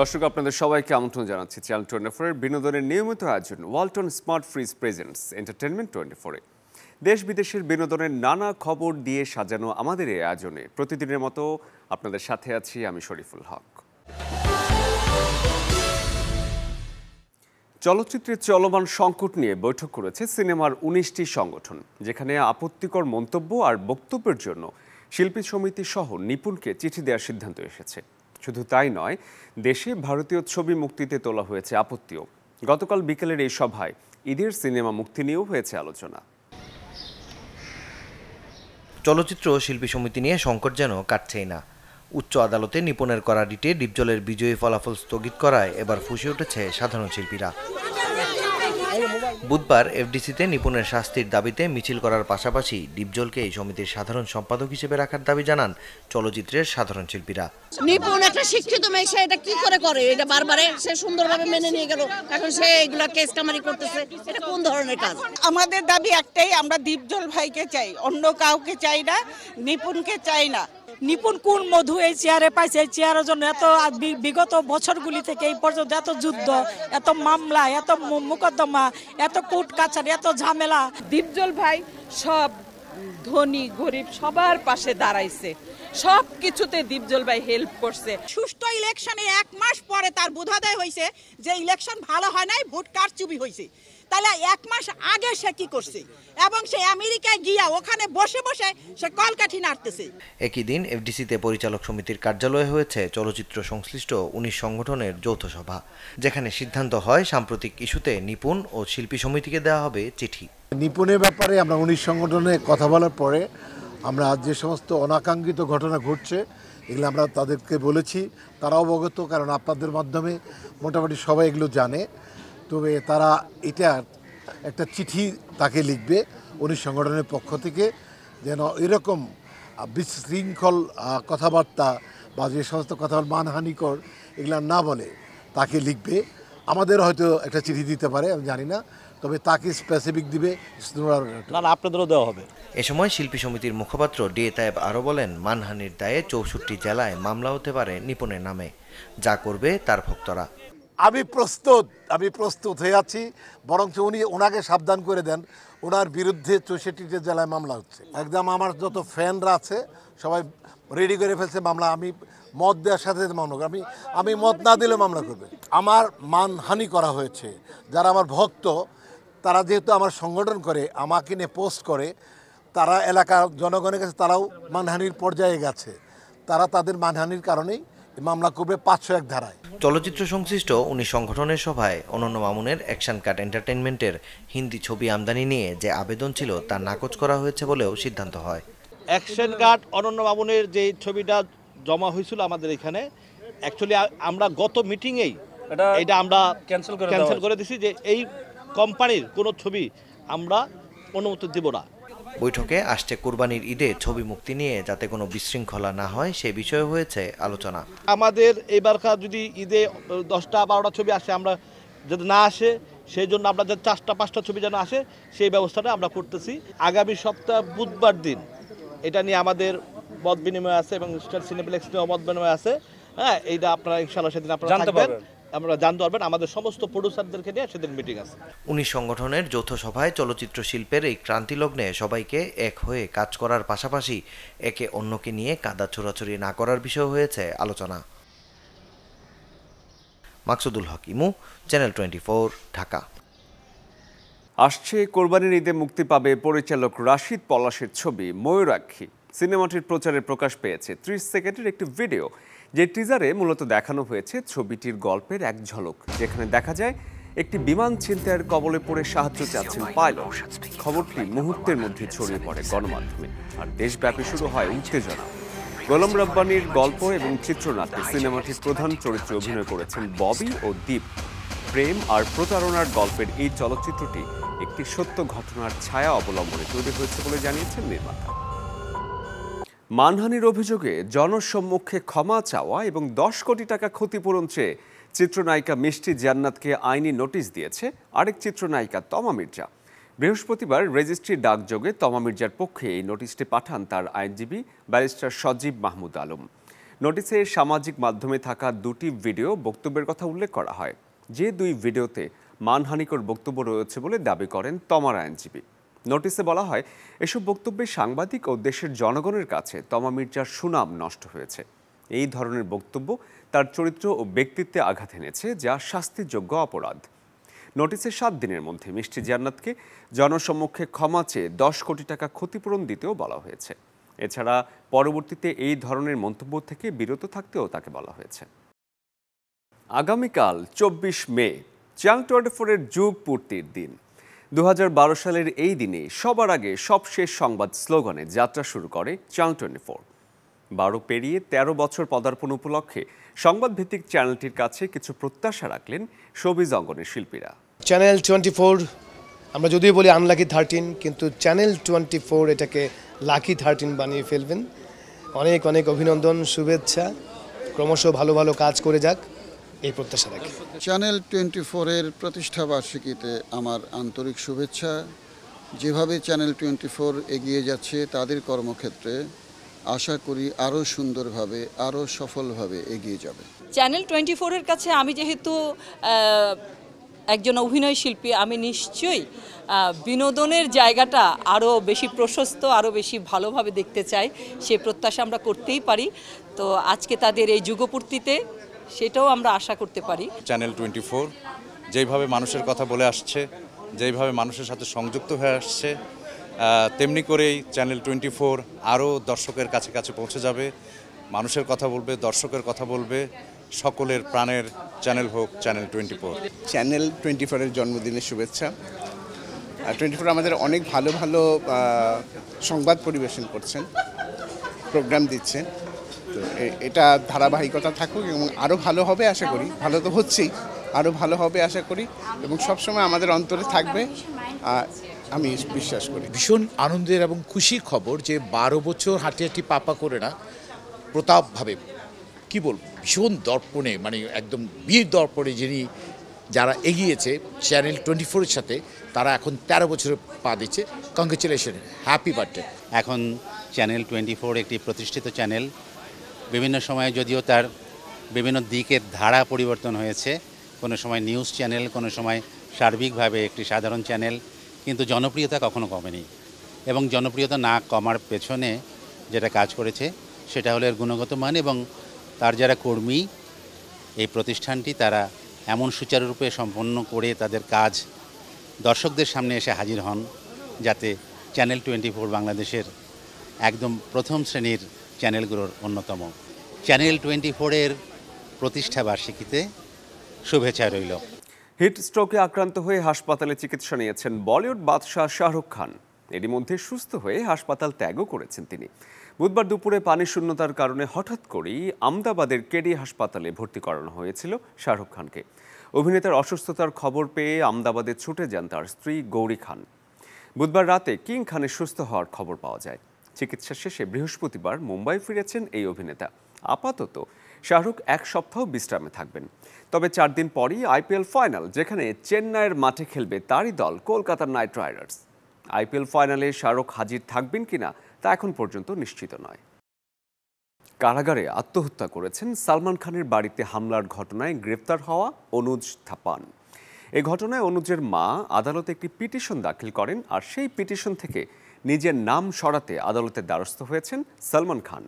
দর্শক আপনাদের সবাইকে আমন্ত্রণ জানাচ্ছি চ্যানেল 24 এর বিনোদনের নিয়মিত আয়োজন Walton smart fridge presents entertainment 24 এ দেশ বিদেশের বিনোদনের নানা খবর দিয়ে সাজানো আমাদের এই আয়োজনে প্রতিদিনের মতো আপনাদের সাথে আছি আমি শরীফুল হক। চলচ্চিত্রের চলমান সংকট নিয়ে বৈঠক করেছে সিনেমার 19টি সংগঠন, যেখানে আপত্তিকর মন্তব্য আর বক্তব্যের জন্য শিল্পী সমিতি সহ নিপুণকে চিঠি দেওয়ার সিদ্ধান্ত এসেছে। শুধু তাই নয়, দেশে ভারতীয় ছবি মুক্তিতে তোলা হয়েছে আপত্তিও। গতকাল বিকেলের এই সভায় ঈদের সিনেমা মুক্তি নিয়েও হয়েছে আলোচনা। চলচ্চিত্র শিল্পী সমিতি নিয়ে সংকট যেন কাটছেই না। উচ্চ আদালতে নিপুণের করা রিটে ডিপজলের বিজয়ী ফলাফল স্থগিত করায় এবার ফুঁসে উঠেছে সাধারণ শিল্পীরা। বুধবার এফডিসিতে নিপুণের শাস্তির দাবিতে মিছিল করার পাশাপাশি ডিপজলকে এই সমিতির সাধারণ সম্পাদক হিসেবে রাখার দাবি জানান চলচ্চিত্রের সাধারণ শিল্পীরা। নিপুণ একটা শিক্ষিত মেয়ে, সে এটা কি করে এটা বারবারে সে সুন্দরভাবে মেনে নিয়ে গেল, এখন সে এগুলা কেস কামারি করতেছে, এটা কোন ধরনের কাজ? আমাদের দাবি একটাই, আমরা ডিপজল ভাইকে চাই, অন্য কাউকে চাই না, নিপুণকে চাই না। নিপুণ কোন মধু এই চেয়ারে পাইছে? এই চেয়ারের জন্য এত বিগত বছরগুলি থেকে এই পর্যন্ত এত যুদ্ধ, এত মামলা, এত মোকদ্দমা, এত কোর্ট কাছারি, এত ঝামেলা। ডিপজল ভাই সব ধনী গরিব সবার পাশে দাঁড়াইছে, সব কিছুতে ডিপজল ভাই হেল্প করছে। সুষ্ঠু ইলেকশনে 1 মাস পরে তার বোধাদয় হয়েছে যে ইলেকশন ভালো হয় নাই, ভোট কারচুপি হয়েছে। তাহলে 1 মাস আগে সে কি করছে? এবং সে আমেরিকায় গিয়া ওখানে বসে বসে সে কলকাঠি নাড়তেছে। একই দিন এফডিসিতে পরিচালক সমিতির কার্যালয়ে হয়েছে চলচ্চিত্র সংশ্লিষ্ট 19 সংগঠনের যৌথ সভা, যেখানে সিদ্ধান্ত হয় সাম্প্রতিক ইস্যুতে নিপুণ ও শিল্পী সমিতিকে দেওয়া হবে চিঠি। নিপুণের ব্যাপারে আমরা 19 সংগঠনে কথা বলার পরে আমরা যে সমস্ত অনাকাঙ্ক্ষিত ঘটনা ঘটছে এগুলো আমরা তাদেরকে বলেছি, তারা অবগত, কারণ আপনাদের মাধ্যমে মোটামুটি সবাই এগুলো জানে। তবে তারা এটা একটা চিঠি তাকে লিখবে 19 সংগঠনের পক্ষ থেকে, যেন এরকম বিশৃঙ্খল কথাবার্তা বা যে সমস্ত কথা মানহানিকর এগুলো না বলে তাকে লিখবে। আমাদের হয়তো একটা চিঠি দিতে পারে, আমি জানি না, তবে তাকে স্পেসিফিক দিবে, না আপনাদেরও দেওয়া হবে। এ সময় শিল্পী সমিতির মুখপাত্র ডি এ তায়েব আরও বলেন, মানহানির দায়ে 64 জেলায় মামলা হতে পারে নিপুণের নামে, যা করবে তার ভক্তরা। আমি প্রস্তুত হয়ে আছি, বরঞ্চ ওনাকে সাবধান করে দেন, ওনার বিরুদ্ধে 64 জেলায় মামলা হচ্ছে। একদম আমার যত ফ্যানরা আছে সবাই রেডি করে ফেলছে মামলা। আমি মত দেওয়ার সাথে মামলা করবে, আমি মত না দিলে মামলা করবে। আমার মানহানি করা হয়েছে। যারা আমার ভক্ত তারা যেহেতু আমার সংগঠন করে, আমাকে নিয়ে পোস্ট করে, তারা এলাকার জনগণের কাছে তারাও মানহানির পর্যায়ে গেছে। তারা তাদের মানহানির কারণেই মামলা করবে 501 ধারায়। চলচ্চিত্র সংশ্লিষ্ট 19 সংগঠনের সভায় অনন্য মামুনের অ্যাকশন কাট এন্টারটেইনমেন্টের হিন্দি ছবি আমদানি নিয়ে যে আবেদন ছিল তা নাকচ করা হয়েছে বলেও সিদ্ধান্ত হয়। অ্যাকশন কাট অনন্য মামুনের যে ছবিটা জমা হয়েছিল আমাদের এখানে, অ্যাকচুয়ালি আমরা গত মিটিংয়েই এটা আমরা ক্যান্সেল করে দিছি যে এই কোম্পানির কোনো ছবি আমরা অনুমতি দেব না। বৈঠকে আসছে কুরবানির ঈদে ছবি মুক্তি নিয়ে যাতে কোনো বিশৃঙ্খলা না হয় সে বিষয়ে হয়েছে আলোচনা। আমাদের এবারকার যদি ঈদে 10টা 12টা ছবি আসে, আমরা যদি না আসে সেই জন্য আমরা যে 4টা 5টা ছবি যেন আসে সেই ব্যবস্থাটা আমরা করতেছি। আগামী সপ্তাহ বুধবার দিন এটা নিয়ে আমাদের মত বিনিময় আছে এবং স্টার সিনেপ্লেক্স নিয়ে মত বিনিময় আছে। হ্যাঁ, এইটা আপনারা ইনশাআল্লাহ সেদিন আপনারা জানতে পারবেন, আমরা জানতে পারবেন। আমাদের সমস্ত প্রোডিউসারদেরকে নিয়ে সেদিন মিটিং আছে। 19 সংগঠনের যৌথ সভায় চলচ্চিত্র শিল্পের এই ক্রান্তি লগ্নে সবাইকে এক হয়ে কাজ করার পাশাপাশি একে অন্যকে নিয়ে কাদা ছোড়াছড়ি না করার বিষয় হয়েছে আলোচনা। মাকসুদুল হক ইমু, চ্যানেল 24, ঢাকা। আসছে কোরবানির ঈদে মুক্তি পাবে পরিচালক রাশিদ পলাশের ছবি ময়ূরাক্ষী। সিনেমাটির প্রচারে প্রকাশ পেয়েছে 30 সেকেন্ডের একটি ভিডিও, যে টিজারে মূলত দেখানো হয়েছে ছবিটির গল্পের এক ঝলক, যেখানে দেখা যায় একটি বিমান ছিনতাইয়ের কবলে পড়ে সাহায্য চাচ্ছেন পাইলট। খবরটি মুহূর্তের মধ্যে ছড়িয়ে পড়ে গণমাধ্যমে, আর দেশব্যাপী শুরু হয় উত্তেজনা। গোলাম রব্বানীর গল্প এবং চিত্রনাট্যে সিনেমাটির প্রধান চরিত্রে অভিনয় করেছেন ববি ও দীপ। প্রেম আর প্রতারণার গল্পের এই চলচ্চিত্রটি একটি সত্য ঘটনার ছায়া অবলম্বনে তৈরি হয়েছে বলে জানিয়েছেন নির্মাতা। মানহানির অভিযোগে জনসম্মুখে ক্ষমা চাওয়া এবং 10 কোটি টাকা ক্ষতিপূরণ চেয়ে চিত্রনায়িকা মিষ্টি জান্নাতকে আইনি নোটিশ দিয়েছে আরেক চিত্রনায়িকা তমা মির্জা। বৃহস্পতিবার রেজিস্ট্রি ডাকযোগে তমা মির্জার পক্ষে এই নোটিশটি পাঠান তার আইনজীবী ব্যারিস্টার সজীব মাহমুদ আলম। নোটিশে সামাজিক মাধ্যমে থাকা দুটি ভিডিও বক্তব্যের কথা উল্লেখ করা হয়। যে দুই ভিডিওতে মানহানিকর বক্তব্য রয়েছে বলে দাবি করেন তমার আইনজীবী। নোটিশে বলা হয়, এসব বক্তব্যে সাংবাদিক ও দেশের জনগণের কাছে তমা মির্জার সুনাম নষ্ট হয়েছে। এই ধরনের বক্তব্য তার চরিত্র ও ব্যক্তিত্বে আঘাত এনেছে, যা শাস্তিযোগ্য অপরাধ। নোটিশে 7 দিনের মধ্যে মিষ্টি জান্নাতকে জনসম্মুখে ক্ষমা চেয়ে 10 কোটি টাকা ক্ষতিপূরণ দিতেও বলা হয়েছে। এছাড়া পরবর্তীতে এই ধরনের মন্তব্য থেকে বিরত থাকতেও তাকে বলা হয়েছে। আগামীকাল 24 মে চ্যানেল 24-এর যুগ পূর্তির দিন। 2012 সালের এই দিনে সবার আগে সবশেষ সংবাদ স্লোগানে যাত্রা শুরু করে চ্যানেল 24। 12 পেরিয়ে 13 বছর পদার্পণ উপলক্ষে সংবাদভিত্তিক চ্যানেলটির কাছে কিছু প্রত্যাশা রাখলেন শোবিজ অঙ্গনের শিল্পীরা। চ্যানেল 24, আমরা যদিও বলি আনলাকি 13, কিন্তু চ্যানেল 24 এটাকে লাকি 13 বানিয়ে ফেলবেন। অনেক অনেক অভিনন্দন, শুভেচ্ছা, ক্রমশ ভালো ভালো কাজ করে যাক, এই প্রত্যাশা রাখি। চ্যানেল 24-এর প্রতিষ্ঠা বার্ষিকীতে আমার আন্তরিক শুভেচ্ছা। যেভাবে চ্যানেল 24 এগিয়ে যাচ্ছে তাদের কর্মক্ষেত্রে আশা করি আরও সুন্দরভাবে, আরও সফলভাবে এগিয়ে যাবে। চ্যানেল 24-এর কাছে আমি যেহেতু একজন অভিনয় শিল্পী, আমি নিশ্চয়ই বিনোদনের জায়গাটা আরও বেশি প্রশস্ত, আরও বেশি ভালোভাবে দেখতে চাই। সে প্রত্যাশা আমরা করতেই পারি। তো আজকে তাদের এই যুগপূর্তিতে সেটাও আমরা আশা করতে পারি। চ্যানেল 24 যেইভাবে মানুষের কথা বলে আসছে, যেইভাবে মানুষের সাথে সংযুক্ত হয়ে আসছে, তেমনি করেই চ্যানেল 24 আরও দর্শকের কাছে কাছে পৌঁছে যাবে। মানুষের কথা বলবে, দর্শকের কথা বলবে, সকলের প্রাণের চ্যানেল হোক চ্যানেল 24। চ্যানেল 24-এর জন্মদিনের শুভেচ্ছা। 24 আমাদের অনেক ভালো ভালো সংবাদ পরিবেশন করছেন, প্রোগ্রাম দিচ্ছেন। তো এটা ধারাবাহিকতা থাকুক এবং আরও ভালো হবে আশা করি। ভালো তো হচ্ছেই, আরও ভালো হবে আশা করি এবং সবসময় আমাদের অন্তরে থাকবে আমি বিশ্বাস করি। ভীষণ আনন্দের এবং খুশির খবর যে 12 বছর হাঁটি হাঁটি পাপা করে না, প্রতাপভাবে কি বলবো, ভীষণ দর্পণে, মানে একদম বীর দর্পণে যিনি যারা এগিয়েছে চ্যানেল 24-এর সাথে, তারা এখন 13 বছরে পা দিচ্ছে। Congratulation, happy birthday. এখন চ্যানেল 24 একটি প্রতিষ্ঠিত চ্যানেল। বিভিন্ন সময়ে যদিও তার বিভিন্ন দিকের ধারা পরিবর্তন হয়েছে, কোনো সময় নিউজ চ্যানেল, কোনো সময় সার্বিকভাবে একটি সাধারণ চ্যানেল, কিন্তু জনপ্রিয়তা কখনো কমেনি। এবং জনপ্রিয়তা না কমার পেছনে যেটা কাজ করেছে সেটা হলো এর গুণগত মান এবং তার যারা কর্মী, এই প্রতিষ্ঠানটি তারা এমন সুচারুরূপে সম্পন্ন করে তাদের কাজ দর্শকদের সামনে এসে হাজির হন, যাতে চ্যানেল 24 বাংলাদেশের একদম প্রথম শ্রেণীর চ্যানেলগুলোর অন্যতম। চ্যানেল 24-এর প্রতিষ্ঠা বার্ষিকীতে শুভেচ্ছা রইল। হিট স্ট্রোকে আক্রান্ত হয়ে হাসপাতালে চিকিৎসা নিয়েছেন বলিউড বাদশাহ শাহরুখ খান। এরই মধ্যে সুস্থ হয়ে হাসপাতাল ত্যাগও করেছেন তিনি। বুধবার দুপুরে পানি শূন্যতার কারণে হঠাৎ করেই আমদাবাদের কেডি হাসপাতালে ভর্তি করানো হয়েছিল শাহরুখ খানকে। অভিনেতার অসুস্থতার খবর পেয়ে আমদাবাদে ছুটে যান তার স্ত্রী গৌরী খান। বুধবার রাতে কিং খানের সুস্থ হওয়ার খবর পাওয়া যায়। চিকিৎসা শেষে বৃহস্পতিবার মুম্বাই ফিরেছেন এই অভিনেতা। আপাতত শাহরুখ 1 সপ্তাহ বিশ্রামে থাকবেন। তবে 4 দিন পরই আইপিএল ফাইনাল, যেখানে চেন্নাইয়ের মাঠে খেলবে তারই দল কলকাতা নাইট রাইডার্স। আইপিএল ফাইনালে শাহরুখ হাজির থাকবেন কিনা তা এখন পর্যন্ত নিশ্চিত নয়। কারাগারে আত্মহত্যা করেছেন সালমান খানের বাড়িতে হামলার ঘটনায় গ্রেফতার হওয়া অনুজ থাপান। এই ঘটনায় অনুজের মা আদালতে একটি পিটিশন দাখিল করেন, আর সেই পিটিশন থেকে নিজের নাম সরাতে আদালতের দ্বারস্থ হয়েছেন সালমান খান।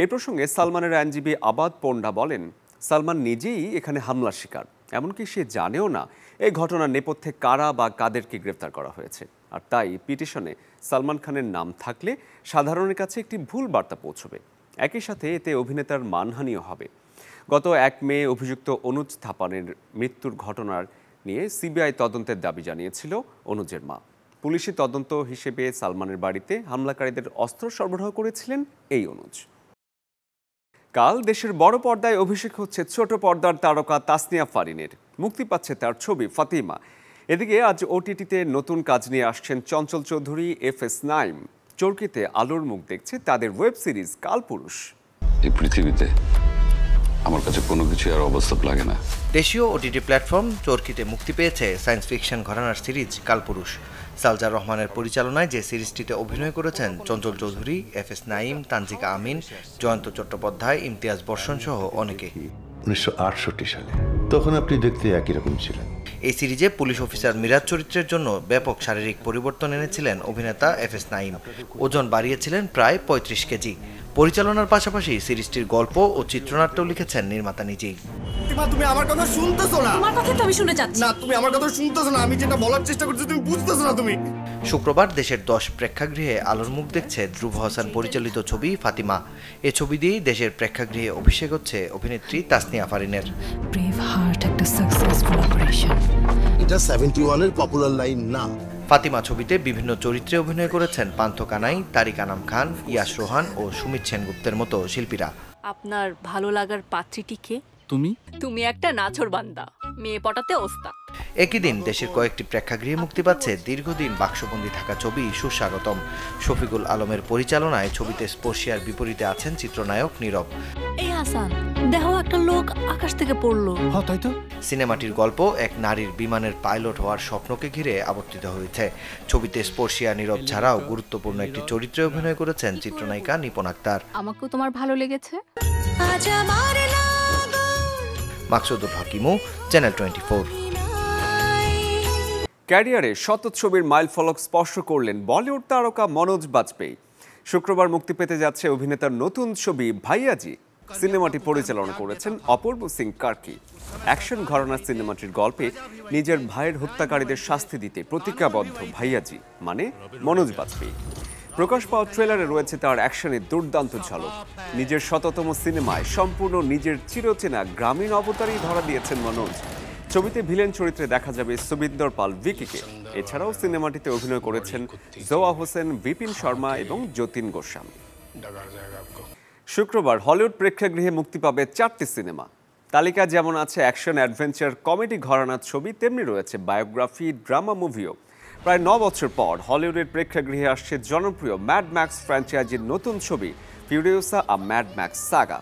এ প্রসঙ্গে সালমানের আইনজীবী আবাদ পণ্ডা বলেন, সালমান নিজেই এখানে হামলার শিকার, এমনকি সে জানেও না এই ঘটনার নেপথ্যে কারা বা কাদেরকে গ্রেফতার করা হয়েছে। আর তাই পিটিশনে সালমান খানের নাম থাকলে সাধারণের কাছে একটি ভুল বার্তা পৌঁছবে। একই সাথে এতে অভিনেতার মানহানিও হবে। গত 1 মে অভিযুক্ত অনুজ থাপানের মৃত্যুর ঘটনার নিয়ে সিবিআই তদন্তের দাবি জানিয়েছিল অনুজের মা। পুলিশি তদন্ত হিসেবে সালমানের বাড়িতে হামলাকারীদের অস্ত্র সরবরাহ করেছিলেন এই অনুজ। কাল দেশের বড় পর্দায় অভিষেক হচ্ছে ছোট পর্দার তারকা তাসনিয়া ফারিনের। মুক্তি পাচ্ছে তার ছবি ফাতিমা। এদিকে আজ ওটিটিতে নতুন কাজ নিয়ে আসছেন চঞ্চল চৌধুরী, FS নাইম। চরকিতে আলোর মুখ দেখছে তাদের ওয়েব সিরিজ কালপুরুষ। এই পৃথিবীতে আমার কাছে কোনো কিছু আর অবাস্তব লাগে না। দেশীয় ওটিটি প্ল্যাটফর্ম চরকিতে মুক্তি পেয়েছে সায়েন্স ফিকশন ঘরানার সিরিজ কালপুরুষ। সালজার রহমানের পরিচালনায় যে সিরিজটিতে অভিনয় করেছেন চঞ্চল চৌধুরী, FS নাঈম, তানজিকা আমিন, জয়ন্ত চট্টোপাধ্যায়, ইমতিয়াজ বর্ষণ সহ অনেকে। 1968 সালে তখন আপনি দেখতে একই রকম ছিলেন। এই সিরিজে পুলিশ অফিসার মিরাজ চরিত্রের জন্য ব্যাপক শারীরিক পরিবর্তন এনেছিলেন অভিনেতা FS নাঈম। ওজন বাড়িয়েছিলেন প্রায় 35 কেজি। পরিচালনার পাশাপাশি সিরিজটির গল্প ও চিত্রনাট্য লিখেছেন নির্মাতা নিজেই। তুমি আমার কথা শুনতেছো না? আমার কথা তো আমি শুনে যাচ্ছি। না, তুমি আমার কথা শুনতেছো না। আমি যেটা বলার চেষ্টা করছি তুমি বুঝতেছো না। তুমি শুক্রবার দেশের 10 প্রেক্ষাগৃহে আলোর মুখ দেখছে ধ্রুব হাসান পরিচালিত ছবি ফাতিমা। এ ছবি দিয়েই দেশের প্রেক্ষাগৃহে অভিষেক হচ্ছে অভিনেত্রী তাসনিয়া ফারিনের। ব্রেভ হার্ট একটা সাকসেসফুল অপারেশন। এটা 71 এর পপুলার লাইন না। ফাতিমা ছবিতে বিভিন্ন চরিত্রে অভিনয় করেছেন পান্থ কানাই, তারিক আনাম খান, ইয়াস রোহান ও সুমিত সেনগুপ্তের মতো শিল্পীরা। আপনার ভালো লাগার পাত্রীটি কে? তুমি একটা নাছোড়বান্দা, মেয়ে পটাতে ওস্তাদ। একই দিন দেশের কয়েকটি প্রেক্ষাগৃহে মুক্তি পাচ্ছে দীর্ঘদিন বাক্সবন্দি থাকা ছবি সুস্বাগতম। শফিকুল আলমের পরিচালনায় ছবিতে স্পর্শিয়ার বিপরীতে আছেন চিত্রনায়ক নীরব। এই হাসান, দেখো একটা লোক আকাশ থেকে পড়লো। হ্যাঁ তাই তো। সিনেমাটির গল্প এক নারীর বিমানের পাইলট হওয়ার স্বপ্নকে ঘিরে আবর্তিত হয়েছে। ছবিতে স্পর্শিয়া নীরব ছাড়াও গুরুত্বপূর্ণ একটি চরিত্রে অভিনয় করেছেন চিত্রনায়িকা নিপন আক্তার। আমাকেও তোমার ভালো লেগেছে। মাকসুদুল হাকিমু, চ্যানেল 24। ক্যারিয়ারে শত ছবির মাইলফলক স্পর্শ করলেন বলিউড তারকা মনোজ বাজপেয়ী। শুক্রবার মুক্তি পেতে যাচ্ছে অভিনেতার নতুন ছবি ভাইয়াজি। সিনেমাটি পরিচালনা করেছেন অপূর্ব সিং কার্কি। অ্যাকশন ঘরানার সিনেমাটির গল্পে নিজের ভাইয়ের হত্যাকারীদের শাস্তি দিতে প্রতিজ্ঞাবদ্ধ ভাইয়াজি মানে মনোজ বাজপেয়ী। প্রকাশ পাওয়া ট্রেলারে রয়েছে তার অ্যাকশনের দুর্দান্ত ঝলক। নিজের শততম সিনেমায় সম্পূর্ণ নিজের চিরচেনা গ্রামীণ অবতারেই ধরা দিয়েছেন মনোজ। ছবিতে ভিলেন চরিত্রে দেখা যাবে সুবিন্দর পাল ভিকিকে। এছাড়াও সিনেমাটিতে অভিনয় করেছেন জোয়া হোসেন, বিপিন শর্মা এবং যতীন গোস্বামী। শুক্রবার হলিউড প্রেক্ষাগৃহে মুক্তি পাবে 4টি সিনেমা। তালিকা যেমন আছে অ্যাকশন, অ্যাডভেঞ্চার, কমেডি ঘরানার ছবি, তেমনি রয়েছে বায়োগ্রাফি, ড্রামা, মুভিও। প্রায় 9 বছর পর হলিউডের প্রেক্ষাগৃহে আসছে জনপ্রিয় ম্যাড ম্যাক্স ফ্র্যাঞ্চাইজির নতুন ছবি Furiosa a Mad Max saga.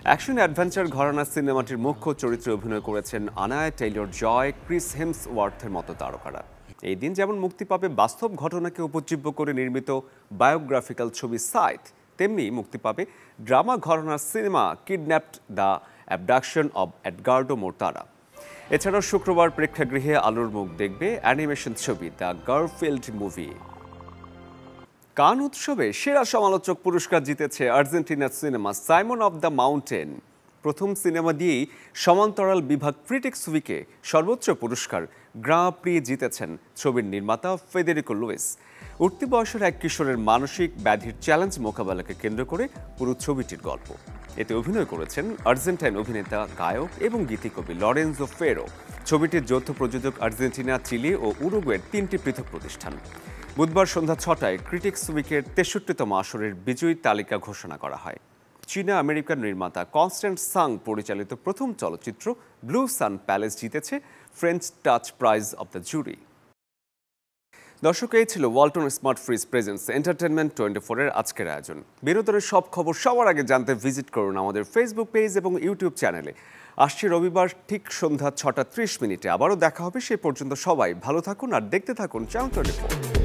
Action adventure ঘরানার সিনেমাটির মুখ্য চরিত্রে অভিনয় করেছেন আনায়া টেইলর জয়, ক্রিস হেমসওয়ার্থের মতো তারকারা। এই দিন যেমন মুক্তি পাবে বাস্তব ঘটনাকে উপজীব্য করে নির্মিত বায়োগ্রাফিক্যাল ছবি সাইথ, তেমনি মুক্তি পাবে ড্রামা ঘরানার সিনেমা kidnapped the abduction of Edgardo Mortara. এছাড়াও শুক্রবার প্রেক্ষাগৃহে আলোর মুখ দেখবে অ্যানিমেশন ছবি দ্য গারফিল্ড মুভি। কান উৎসবে সেরা সমালোচক পুরস্কার জিতেছে আর্জেন্টিনার cinema Simon of the mountain. প্রথম সিনেমা দিয়েই সমান্তরাল বিভাগ ক্রিটিক্স উইকে সর্বোচ্চ পুরস্কার গ্রাঁ প্রি জিতেছেন ছবির নির্মাতা ফেদেরিকো লুইস। উঠতি বয়সের এক কিশোরের মানসিক ব্যাধির চ্যালেঞ্জ মোকাবেলাকে কেন্দ্র করে পুরো ছবিটির গল্প। এতে অভিনয় করেছেন আর্জেন্টাইন অভিনেতা, গায়ক এবং গীতিকবি লরেনজো ফেরো। ছবিটির যৌথ প্রযোজক আর্জেন্টিনা, চিলি ও উরুগুয়ের 3টি পৃথক প্রতিষ্ঠান। বুধবার সন্ধ্যা 6টায় ক্রিটিক্স উইকের 63তম আসরের বিজয়ী তালিকা ঘোষণা করা হয়। চীনা আমেরিকান নির্মাতা কনস্ট্যান্ট সাং পরিচালিত প্রথম চলচ্চিত্র ব্লু সান প্যালেস জিতেছে French touch prize of the jury. দর্শক, এই ছিল Walton smart fridge presence entertainment 24 এর আজকের আয়োজন। বিনোদনের সব খবর সবার আগে জানতে ভিজিট করুন আমাদের ফেসবুক পেজ এবং ইউটিউব চ্যানেলে। আসছে রবিবার ঠিক সন্ধ্যা 6টা 30 মিনিটে আবারও দেখা হবে। সে পর্যন্ত সবাই ভালো থাকুন আর দেখতে থাকুন চ্যানেল 24।